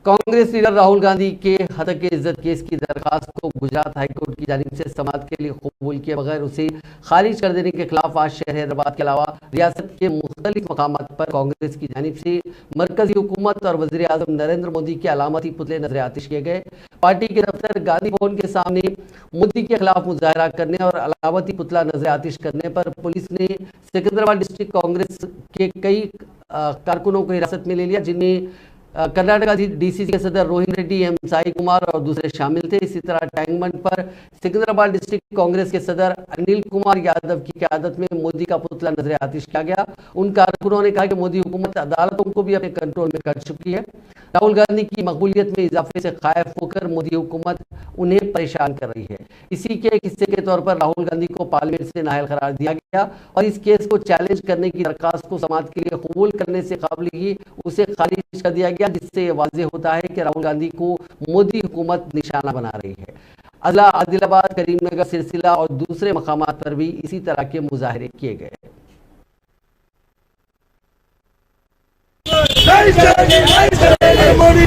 Congress leader Rahul Gandhi के हत्या के इज्जत केस की दरखास्त को गुजरात हाईकोर्ट की जानिब से समाअत के लिए कबूल किए बगैर उसे खारिज कर देने के खिलाफ आज शहर हैदराबाद के अलावा रियासत के मुख्तलिफ मकामात पर कांग्रेस की जानिब से मरकजी हुकूमत और वज़ीर आज़म नरेंद्र मोदी के अलामती पुतले नजर आतिश किए गए। पार्टी के दफ्तर गांधी भवन के सामने मोदी के खिलाफ मुजाहरा करने और अलामती पुतला नजर आतिश करने पर पुलिस ने सिकंदराबाद डिस्ट्रिक्ट कांग्रेस के कई कारकुनों को हिरासत में ले लिया, जिनमें कर्नाटका डीसीसी के सदर रोहिन रेड्डी, एम साई कुमार और दूसरे शामिल थे। इसी तरह टैंकबंड पर सिकंदराबाद डिस्ट्रिक्ट कांग्रेस के सदर अनिल कुमार यादव की क़यादत में मोदी का पुतला नजर आतिश किया गया। उन कारकुनों ने कहा कि मोदी हुकूमत अदालतों को भी अपने कंट्रोल में कर चुकी है। राहुल गांधी की मकबूलियत में इजाफे से खायफ होकर मोदी हुकूमत उन्हें परेशान कर रही है। इसी के एक हिस्से के तौर पर राहुल गांधी को पार्लियामेंट से नाअहल करार दिया गया और इस केस को चैलेंज करने की दरखास्त को समाअत के लिए कबूल करने से काबिल ही उसे खारिज कर दिया गया, जिससे यह वाज़ेह होता है कि राहुल गांधी को मोदी हुकूमत निशाना बना रही है। अदला आदिलाबाद, करीमनगर, सिलसिला और दूसरे मकामात पर भी इसी तरह के मुजाहरे किए गए। मोदी